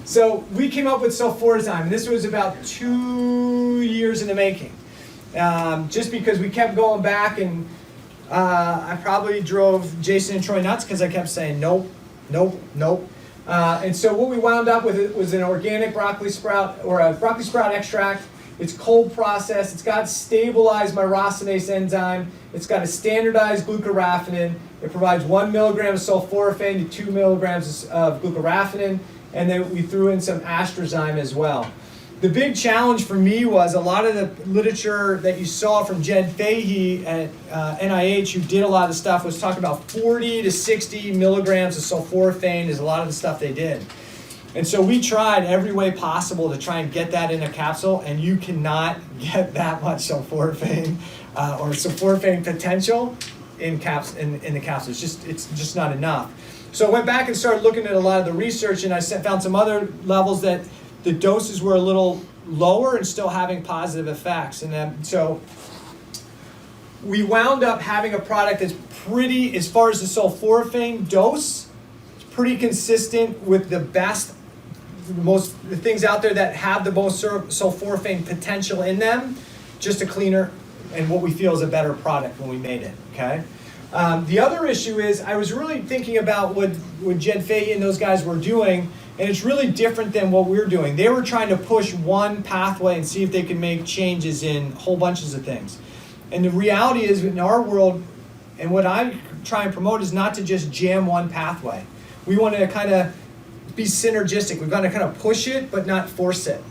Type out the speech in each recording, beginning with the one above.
So we came up with Sulforaphane, and this was about 2 years in the making. Just because we kept going back, and I probably drove Jason and Troy nuts because I kept saying nope, nope, nope. And so what we wound up with was an organic broccoli sprout, or a broccoli sprout extract. It's cold processed. It's got stabilized myrosinase enzyme. It's got a standardized glucoraphanin. It provides 1 milligram of sulforaphane to 2 milligrams of glucoraphanin. And then we threw in some astrazyme as well. The big challenge for me was a lot of the literature that you saw from Jed Fahey at NIH, who did a lot of the stuff, was talking about 40 to 60 milligrams of sulforaphane is a lot of the stuff they did. And so we tried every way possible to try and get that in a capsule, and you cannot get that much sulforaphane or sulforaphane potential in the capsule. It's just not enough. So I went back and started looking at a lot of the research, and I found some other levels that the doses were a little lower and still having positive effects. And then, so we wound up having a product that's pretty, as far as the sulforaphane dose, it's pretty consistent with the best, the things out there that have the most sulforaphane potential in them, just a cleaner and what we feel is a better product when we made it, okay? The other issue is I was really thinking about what Jed Fahey and those guys were doing, and it's really different than what we're doing. They were trying to push one pathway and see if they could make changes in whole bunches of things. And the reality is, in our world, and what I try and promote is not to just jam one pathway. We want to kind of be synergistic. We've got to kind of push it, but not force it.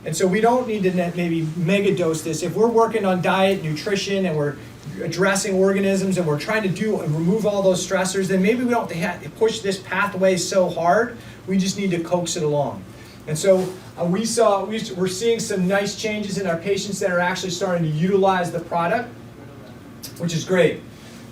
And so we don't need to maybe mega dose this. If we're working on diet, nutrition, and we're addressing organisms, and we're trying to do and remove all those stressors, then maybe we don't have to push this pathway so hard. We just need to coax it along. And so we're seeing some nice changes in our patients that are actually starting to utilize the product, which is great.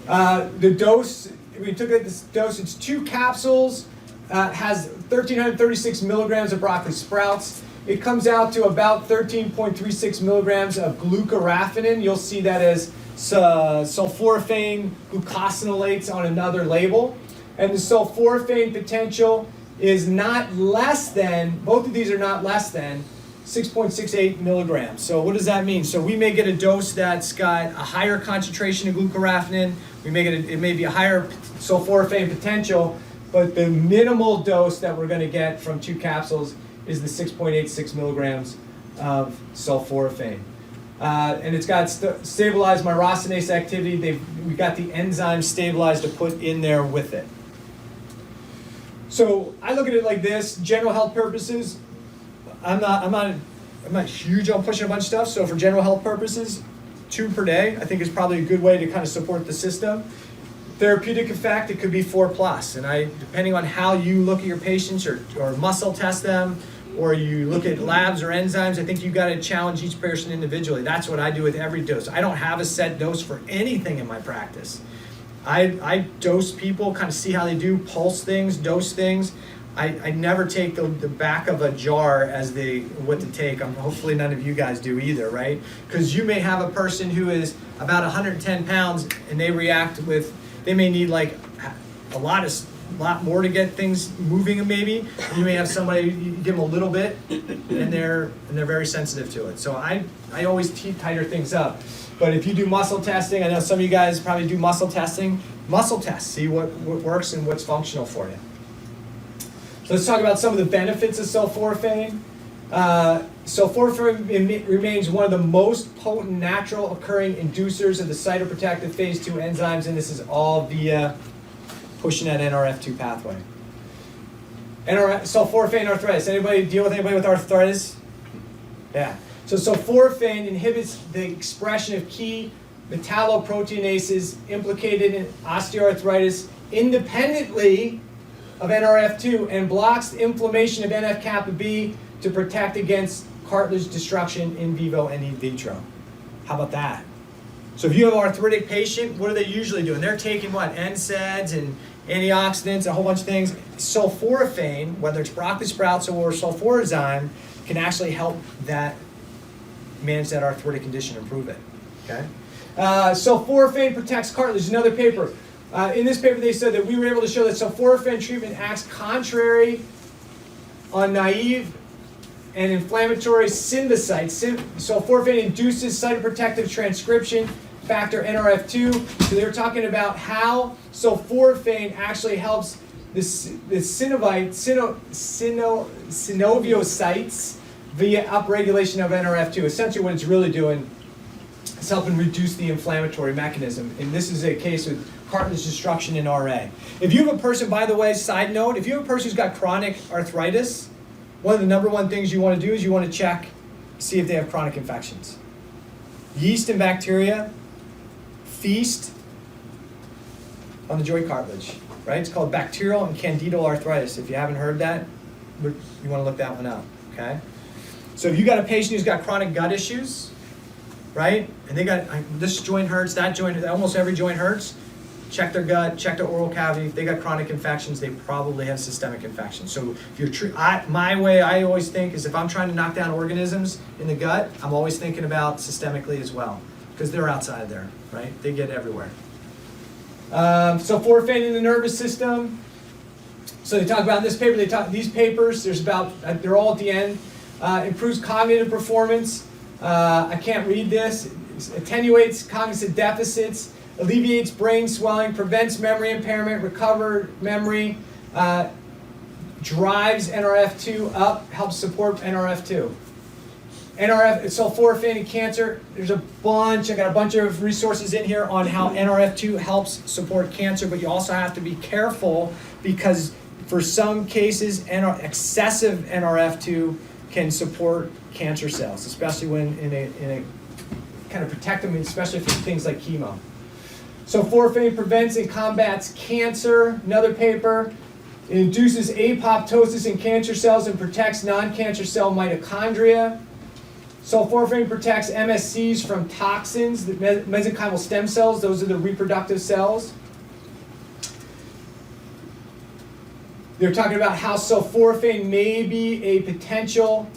The dose, we took this dose, it's 2 capsules, has 1,336 milligrams of broccoli sprouts. It comes out to about 13.36 milligrams of glucoraphanin. You'll see that as sulforaphane glucosinolates on another label. And the sulforaphane potential is not less than, both of these are not less than 6.68 milligrams. So what does that mean? So we may get a dose that's got a higher concentration of glucoraphanin. We may get it may be a higher sulforaphane potential, but the minimal dose that we're going to get from 2 capsules is the 6.86 milligrams of sulforaphane. And it's got stabilized myrosinase activity. We got the enzyme stabilized to put in there with it. So I look at it like this: general health purposes, I'm not huge on pushing a bunch of stuff. So for general health purposes, 2 per day I think is probably a good way to kind of support the system. Therapeutic effect, it could be 4+. And depending on how you look at your patients or muscle test them, or you look at labs or enzymes, I think you've got to challenge each person individually. That's what I do with every dose. I don't have a set dose for anything in my practice. I dose people, kind of see how they do, pulse things, dose things. I never take the back of a jar as what to take. Hopefully none of you guys do either, right? Because you may have a person who is about 110 pounds and they may need like a lot more to get things moving maybe. You may have somebody, you give them a little bit and they're very sensitive to it. So I always tighter things up. But if you do muscle testing, I know some of you guys probably do muscle testing. Muscle test, see what works and what's functional for you. So let's talk about some of the benefits of sulforaphane. Sulforaphane remains one of the most potent natural occurring inducers of the cytoprotective phase 2 enzymes, and this is all via pushing that NRF2 pathway. Sulforaphane arthritis. Anybody deal with anybody with arthritis? Yeah. So sulforaphane inhibits the expression of key metalloproteinases implicated in osteoarthritis independently of NRF2 and blocks the inflammation of NF-kappa B to protect against cartilage destruction in vivo and in vitro. How about that? So if you have an arthritic patient, what are they usually doing? They're taking what? NSAIDs and antioxidants, a whole bunch of things. Sulforaphane, whether it's broccoli sprouts or sulforazyme, can actually help that manage that arthritic condition, improve it. Okay. Sulforaphane protects cartilage. Another paper. In this paper, they said that we were able to show that sulforaphane treatment acts contrary on naive and inflammatory synthesites. Sulforaphane induces cytoprotective transcription factor NRF2. So they were talking about how sulforaphane actually helps the synoviocytes via upregulation of NRF2. Essentially what it's really doing is helping reduce the inflammatory mechanism. And this is a case with cartilage destruction in RA. If you have a person, by the way, side note, if you have a person who's got chronic arthritis, one of the number one things you want to do is you want to check, see if they have chronic infections. Yeast and bacteria feast on the joint cartilage, right? It's called bacterial and candidal arthritis. If you haven't heard that, you want to look that one up, okay? So if you got a patient who's got chronic gut issues, right? And they got, this joint hurts, that joint, almost every joint hurts. Check their gut, check their oral cavity. If they got chronic infections, they probably have systemic infections. So if you're, my way I always think is if I'm trying to knock down organisms in the gut, I'm always thinking about systemically as well, because they're outside there, right? They get everywhere. Sulforaphane in the nervous system. So they talk about in this paper, these papers, there's about, they're all at the end. Improves cognitive performance. I can't read this. Attenuates cognitive deficits, alleviates brain swelling, prevents memory impairment, recover memory, drives NRF2 up, helps support NRF2. Sulforaphane in cancer, there's a bunch, I got a bunch of resources in here on how NRF2 helps support cancer, but you also have to be careful because for some cases, excessive NRF2 can support cancer cells, especially when in a kind of protect them, especially for things like chemo. Sulforaphane prevents and combats cancer. Another paper. It induces apoptosis in cancer cells and protects non-cancer cell mitochondria. Sulforaphane protects MSCs from toxins, the mesenchymal stem cells. Those are the reproductive cells. They're talking about how sulforaphane may be a potential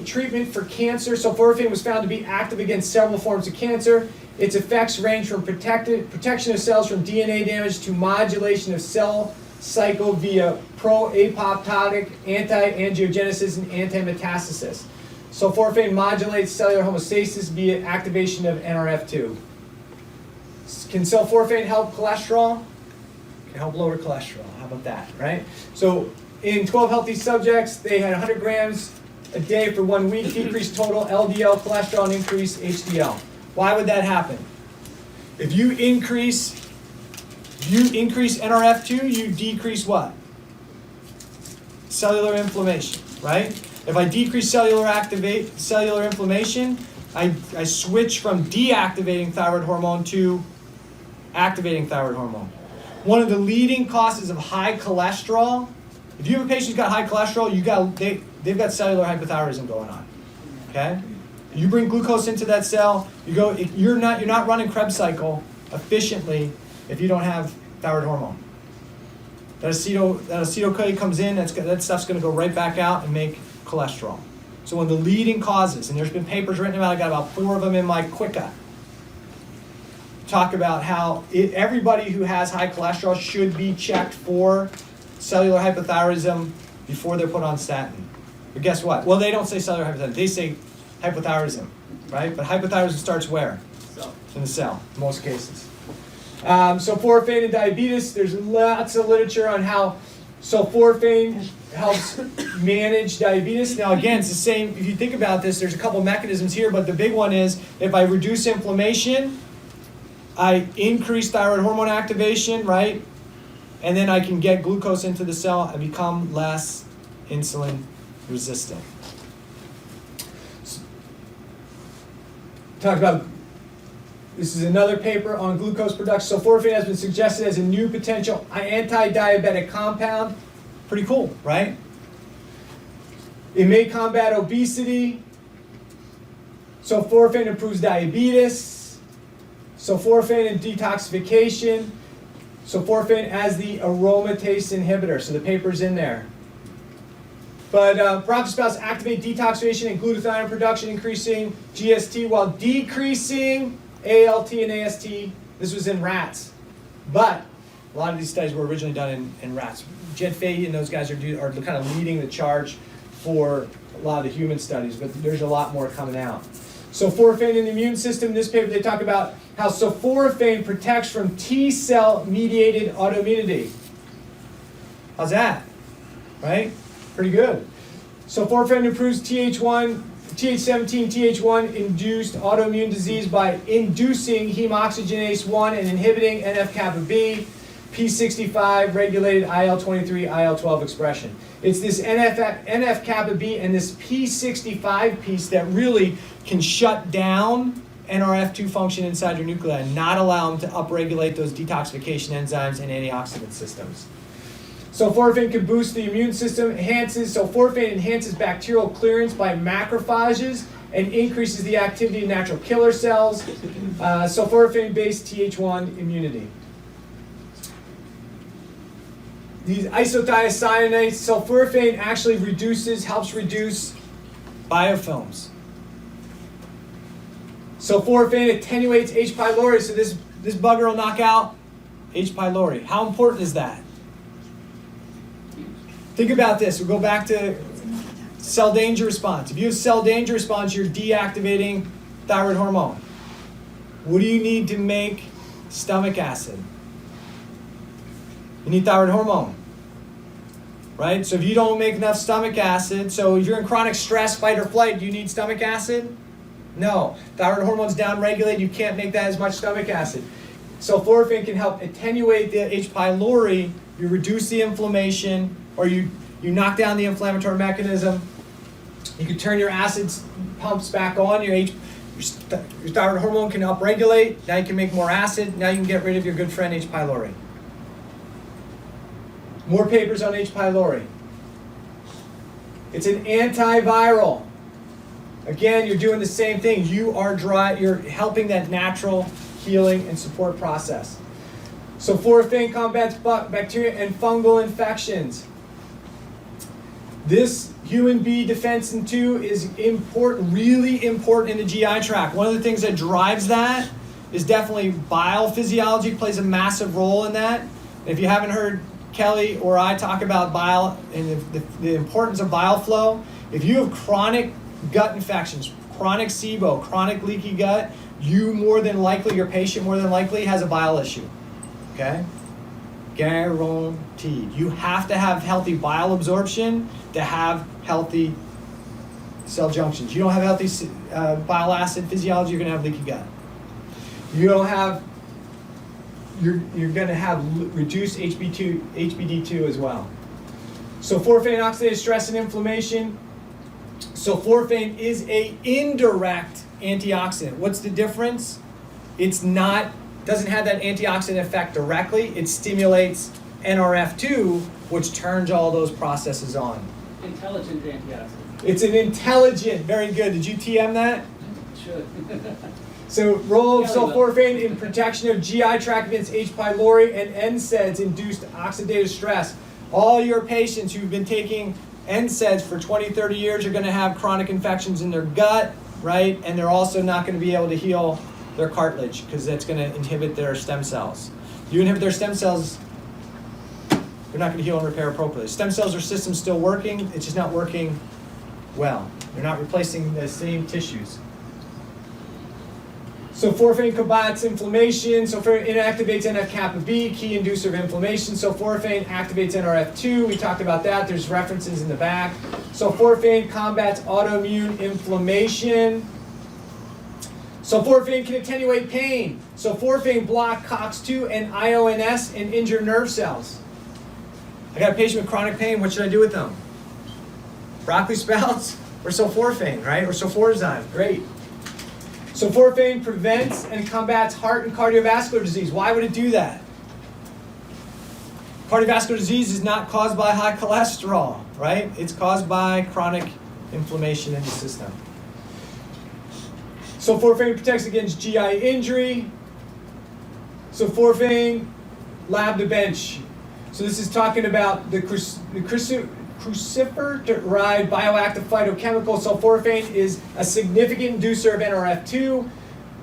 treatment for cancer. Sulforaphane was found to be active against several forms of cancer. Its effects range from protection of cells from DNA damage to modulation of cell cycle via pro-apoptotic, anti-angiogenesis, and anti-metastasis. Sulforaphane modulates cellular homeostasis via activation of NRF2. Can sulforaphane help cholesterol? Can help lower cholesterol. How about that, right? So in 12 healthy subjects, they had 100 grams a day for 1 week, decreased total LDL cholesterol and increased HDL. Why would that happen? If you increase NRF2, you decrease what? Cellular inflammation, right? If I decrease cellular inflammation, I switch from deactivating thyroid hormone to activating thyroid hormone. One of the leading causes of high cholesterol, if you have a patient who's got high cholesterol, they've got cellular hypothyroidism going on, okay? You bring glucose into that cell, you're not running Krebs cycle efficiently if you don't have thyroid hormone. That acetyl-CoA comes in, that stuff's going to go right back out and make cholesterol. So one of the leading causes, and there's been papers written about, I got about 4 of them in my Quicka, talk about how everybody who has high cholesterol should be checked for cellular hypothyroidism before they're put on statin. But guess what? Well, they don't say cellular hypothyroidism. They say hypothyroidism, right? But hypothyroidism starts where? In the cell, in most cases. Sulforaphane and diabetes. There's lots of literature on how sulforaphane helps manage diabetes. Now, again, it's the same. If you think about this, there's a couple mechanisms here, but the big one is if I reduce inflammation, I increase thyroid hormone activation, right? And then I can get glucose into the cell and become less insulin resistant. Talk about, this is another paper on glucose production. Sulforaphane has been suggested as a new potential anti-diabetic compound. Pretty cool, right? It may combat obesity. Sulforaphane improves diabetes. Sulforaphane and detoxification. Sulforaphane as the aromatase inhibitor. So the paper's in there. But peroxyspouses activate detoxification and glutathione production, increasing GST while decreasing ALT and AST. This was in rats. But A lot of these studies were originally done in rats. Jed Fahey and those guys are kind of leading the charge for a lot of the human studies, but there's a lot more coming out. Sulforaphane in the immune system. In this paper, they talk about how sulforaphane protects from T-cell mediated autoimmunity. How's that? Right? Pretty good. Sulforaphane improves TH1, TH17, TH1 induced autoimmune disease by inducing hemoxygenase 1 and inhibiting NF-kappa B, P65 regulated IL-23, IL-12 expression. It's this NF-kappa B and this P65 piece that really can shut down NRF2 function inside your nuclei and not allow them to upregulate those detoxification enzymes and antioxidant systems. Sulforaphane can boost the immune system. Sulforaphane enhances bacterial clearance by macrophages and increases the activity of natural killer cells. Sulforaphane-based TH1 immunity. These isothiocyanates, sulforaphane actually helps reduce biofilms. Sulforaphane attenuates H. pylori, so this bugger will knock out H. pylori. How important is that? Think about this. We'll go back to cell danger response. If you have cell danger response, you're deactivating thyroid hormone. What do you need to make stomach acid? You need thyroid hormone, right? So if you don't make enough stomach acid, so if you're in chronic stress, fight or flight, do you need stomach acid? No. Thyroid hormone's downregulated, you can't make that as much stomach acid. Sulforaphane can help attenuate the H. pylori, you reduce the inflammation, or you knock down the inflammatory mechanism. You can turn your acid pumps back on, your thyroid hormone can upregulate, now you can make more acid, now you can get rid of your good friend H. pylori. More papers on H. pylori. It's an antiviral. Again, you're doing the same thing. You're helping that natural healing and support process. Sulforaphane combats bacteria and fungal infections. This human B defensin 2 is important, really important in the GI tract. One of the things that drives that is definitely bile physiology, plays a massive role in that. If you haven't heard Kelly or I talk about bile and the importance of bile flow, if you have chronic gut infections, chronic SIBO, chronic leaky gut, your patient more than likely has a bile issue, okay? Guaranteed. You have to have healthy bile absorption to have healthy cell junctions. You don't have healthy bile acid physiology, you're gonna have leaky gut. You're gonna have reduced HBD2 as well. Sulforaphane, oxidative stress and inflammation. Sulforaphane is an indirect antioxidant. What's the difference? Doesn't have that antioxidant effect directly. It stimulates NRF2, which turns all those processes on. Intelligent antioxidant. It's an intelligent, very good. Did you TM that? Should. So, role of sulforaphane in protection of GI tract against H. pylori and NSAIDs induced oxidative stress. All your patients who've been taking NSAIDs for 20, 30 years are going to have chronic infections in their gut, right? And they're also not going to be able to heal their cartilage because that's going to inhibit their stem cells. You inhibit their stem cells, they're not going to heal and repair appropriately. Stem cells are systems still working, it's just not working well. They're not replacing the same tissues. Sulforaphane combats inflammation. Sulforaphane inactivates NF-kappa B, key inducer of inflammation. Sulforaphane activates NRF2. We talked about that. There's references in the back. Sulforaphane combats autoimmune inflammation. Sulforaphane can attenuate pain. Sulforaphane blocks COX-2 and IONS and injure nerve cells. I got a patient with chronic pain. What should I do with them? Broccoli sprouts or sulforaphane, right? Or sulforazyme. Great. Sulforaphane prevents and combats heart and cardiovascular disease. Why would it do that? Cardiovascular disease is not caused by high cholesterol, right? It's caused by chronic inflammation in the system. Sulforaphane protects against GI injury. Sulforaphane, lab to bench. So this is talking about the crucifer-derived bioactive phytochemical. Sulforaphane is a significant inducer of NRF2.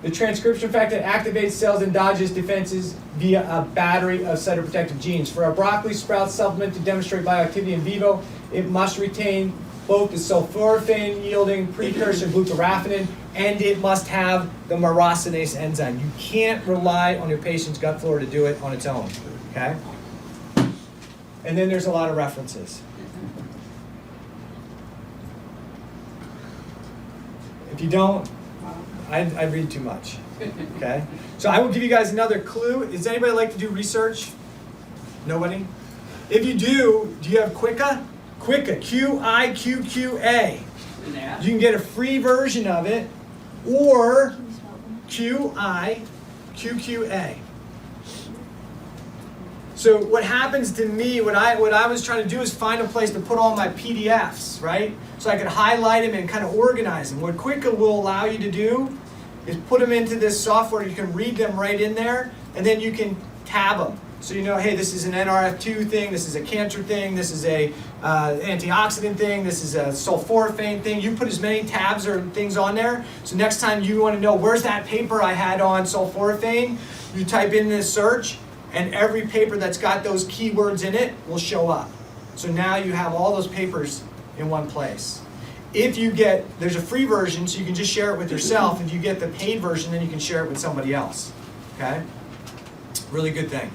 The transcription factor activates cells' endogenous defenses via a battery of cytoprotective genes. For a broccoli sprout supplement to demonstrate bioactivity in vivo, it must retain both the sulforaphane yielding precursor glucoraphanin, and it must have the myrosinase enzyme. You can't rely on your patient's gut flora to do it on its own, okay? And then there's a lot of references. If you don't, I read too much, okay? So I will give you guys another clue. Does anybody like to do research? Nobody? If you do you have Quicka? Quicka, Q-I-Q-Q-A. An app? You can get a free version of it, or Q-I-Q-Q-A. So what happens to me, what I was trying to do is find a place to put all my PDFs, right? So I could highlight them and kind of organize them. What Quicka will allow you to do is put them into this software. You can read them right in there, and then you can tab them. So you know, hey, this is an NRF2 thing, this is a cancer thing, this is a antioxidant thing, this is a sulforaphane thing. You put as many tabs or things on there, so next time you want to know, where's that paper I had on sulforaphane, you type in this search, and every paper that's got those keywords in it will show up. So now you have all those papers in one place. If you get, there's a free version, so you can just share it with yourself. If you get the paid version, then you can share it with somebody else. Okay? Really good thing.